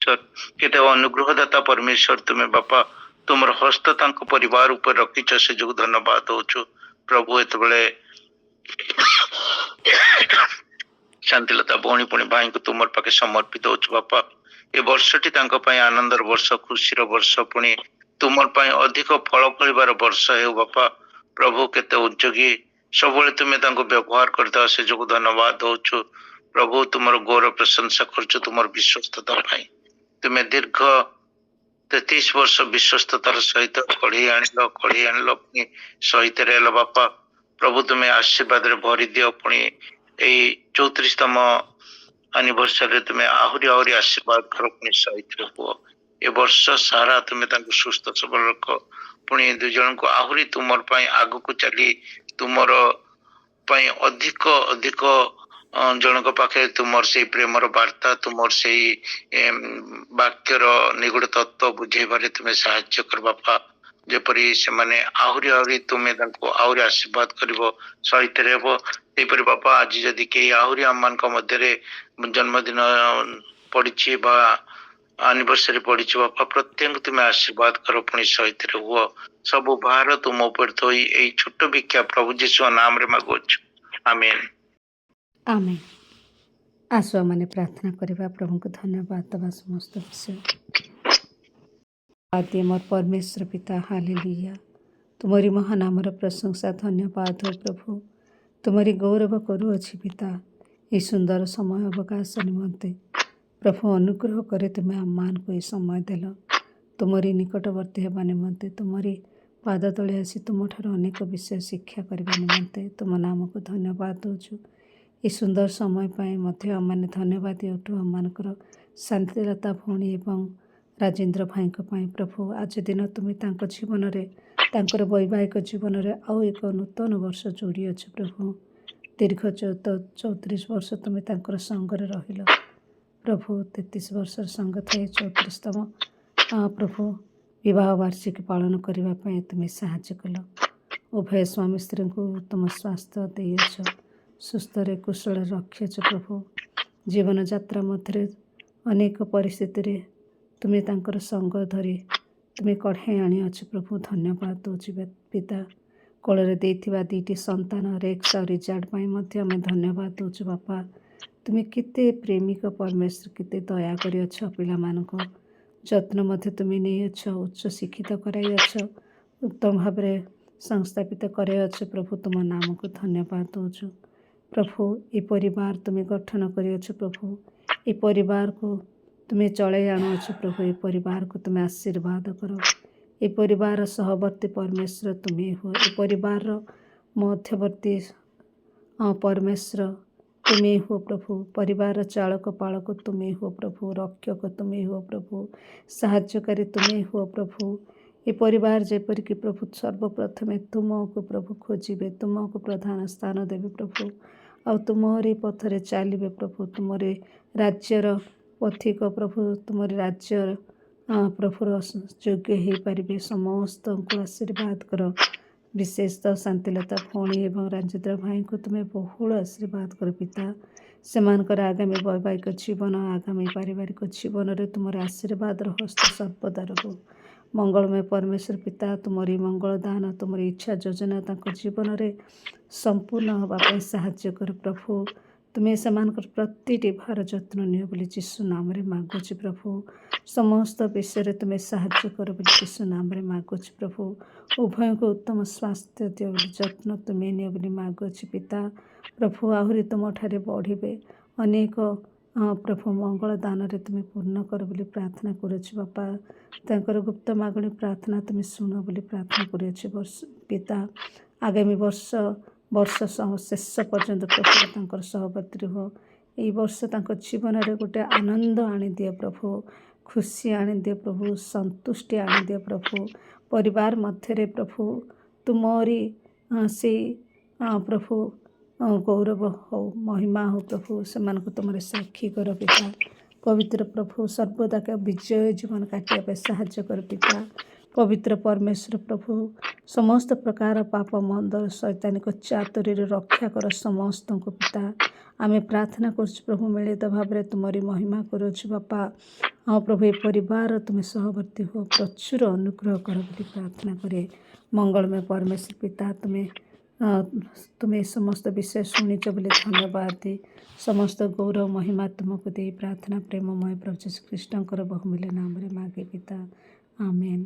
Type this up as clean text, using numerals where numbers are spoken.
परमेश्वर केते अनुग्रहदाता परमेश्वर तुमे बापा तुमर हस्त तांको परिवार ऊपर रखिछ से जो धन्यवाद दउछु प्रभु एतबेले शांतिलता भौणी पुणी भाई को तुमर पाखे समर्पित होछु बापा ए वर्षटी तांको पई आनंदर वर्ष खुशीर वर्ष पुणी तुमर पई अधिक फल फलिबार वर्ष हे बापा प्रभु केते उद्योगी सबले तुमे तांको व्यवहार करता से जो धन्यवाद दउछु प्रभु तुमर गौरव प्रशंसा करछु तुमर विश्वस्तता भाई तुमे दीर्घ 33 वर्ष विश्वस्ततार सहित कढ़ी आणलो पुणी सहित रहलो बापा प्रभु तुम्हें आशीर्वाद रे भरी दियो पुणी एई 34तम एनिवर्सरी तुम्हें आहुरी आहुरी आशीर्वाद कर पुणी सहित हुओ ए वर्ष सारा तुम्हें तांको सुस्थ सबल रख पुणी दुई जन को आहुरी तुमर पई आगु को चली तुमर पई अधिक अधिक जनक पाखे तुमर से प्रेमर वार्ता तुमर से वाक्यर निगुड़ तत्व बुझेबारे तुम्हें साहाय्य कर बापा जेपरी से माने आहुरी आहुरी तुम्हें तांको आहुरी आशीर्वाद करिवो सहित रहबो एपरि बापा आज जदि के आहुरी आमान को मध्य रे जन्मदिन पड़िछि बा एनिवर्सरी पड़िछि बापा प्रत्येक तुम्हें आशीर्वाद करो पुणी सहित हुओ सब भार तुम ऊपर थोई एई छोट भिक्षा प्रभु यीशु नाम रे मागुछु आमेन आमेन। आसो माने प्रार्थना करबा प्रभु को धन्यवाद दबा समस्त विषय आदि मोर परमेश्वर पिता हालेलुया तुम्हारी महानामर प्रशंसा धन्यवाद हो प्रभु तुम्हारी गौरव करू अच्छी पिता ये सुंदर समय अवकाश निमंते प्रभु अनुग्रह करे तुम्हें आम्मान को ये समय देल तुम्हारी निकटवर्ती होगा निमंते तुम्हारी पाद तले आसी तुम ठार अनेक विषय शिक्षा करने निमंते तुम नाम को धन्यवाद दौचु ये सुंदर समय पाए मध्य आम धन्यवाद उठू आमर शांतिलता भौणी एवं राजेन्द्र भाई प्रभु आज दिन तुम्हें तांको जीवन रे तांकर वैवाहिक जीवन रे आउ एक नूतन वर्ष जोड़ी अच्छे प्रभु दीर्घ 34 वर्ष तुम्हें तांकर संगरे रहिल प्रभु 33 वर्ष संग थे 34तम प्रभु विवाह वार्षिकी पालन करने तुम्हें साहाय्य कल उभय स्वामी स्त्री को उत्तम स्वास्थ्य देछ सुस्थ रे कुशल रखिछ प्रभु जीवन यात्रा मध्य अनेक परिस्थिति तुम्हें तांकर संग धरी तुम्हें कढ़ाई आनी अच्छे प्रभु धन्यवाद दूची पिता कोଳରେ ଦେଇଥିବା 2ଟି संतान रेक्स और रिचार्ड आम धन्यवाद दूचु बापा तुम्हें केते प्रेमिक परमेश्वर केते दया करी अछ पिला मानक जत्न मध्य तुम्हें नहीं अछ उच्च शिक्षित कराई अछ उत्तम भाव में संस्थापित कराई अछ प्रभु तुम नाम को धन्यवाद दूचु प्रभु ये परिवार तुम्हें गठन करी अछ प्रभु ये परिवार को तुम्हें चढ़ाई आनु अछ प्रभु ये परिवार को तुम्हें आशीर्वाद करो ये परिवार सहवर्ती परमेश्वर तुम्हें हो ये परिवार मध्यवर्ती परमेश्वर तुम्हें हो प्रभु परिवार चालक पालक तुम्हें हो प्रभु रक्षक तुम्हें हो प्रभु साहाय्यकारी तुम्हें हो प्रभु ये परिवार जेपरिक प्रभु सर्वप्रथमे तुमको प्रभु खोजे तुमको प्रधान स्थान देवे प्रभु आ तुमरी पथरे चलिए प्रभु तुमरे राज्यर पथिक प्रभु तुमरी राज्यर प्रभुर योग्य हो पारे समस्त को आशीर्वाद कर विशेषतः शांतिलता भौणी एवं राजेन्द्र भाई को तुम्हें बहुल आशीर्वाद कर पिता सेमानकर आगामी वैवाहिक जीवन आगामी पारिवारिक जीवन रे तुम आशीर्वाद हस्त सर्वदा रहो मंगलमय परमेश्वर पिता तुमरी मंगल दान तुमरी इच्छा योजना तांको जीवन रे संपूर्ण होगापी साहाय्य कर प्रभु तुम्हें सेमानकर प्रतिटी भार जत्न नियो बोली यीशु नाम रे मागुछि प्रभु समस्त विषय तुम्हें साहाय्य कर बोली यीशु नाम रे मागुछि प्रभु उभय को उत्तम स्वास्थ्य दियो बोली जत्न तुम्हें नियो बोली मागुछि पिता प्रभु आहुरी तुम ठारे बढ़िबे अनेक प्रभु मंगल दान रे तुम्हें पूर्ण कर बोली प्रार्थना करुछि बापा तांकर गुप्त मागणी प्रार्थना तुम्हें सुन बोली प्रार्थना करुछि वर्ष पिता आगामी वर्ष शेष पर्यंत प्रभु तांकर सहवर्ती हो यही वर्ष तांको जीवन रे गोटे आनंद आनी दिए प्रभु खुशी आनी दिए प्रभु संतुष्टि आनी दिए प्रभु परिवार मध्य प्रभु तुमरी से प्रभु गौरव हो महिमा हो प्रभु से तुम साक्षी कर पिता पवित्र प्रभु सर्वदा का विजय जीवन काटिया साहाय्य कर पिता पवित्र परमेश्वर प्रभु समस्त प्रकार पाप मंदर शैतानिक चातुरी रक्षा कर समस्त को पिता आमे प्रार्थना करछु प्रभु मिलित भाव में तुमरी महिमा करुछु बापा। हाँ प्रभु ये परिवार तुम्हें सहवर्ती हो प्रचुर अनुग्रह कर बोली प्रार्थना करे। मंगलमय परमेश्वर पिता तुम्हें समस्त विषय शुणिच बोली धन्यवाद दे समस्त गौरव महिमा तुमको दे प्रार्थना प्रेममय प्रभु यीशु ख्रीष्टंकर बहुमूल्य नाम रे मागे पिता आमेन।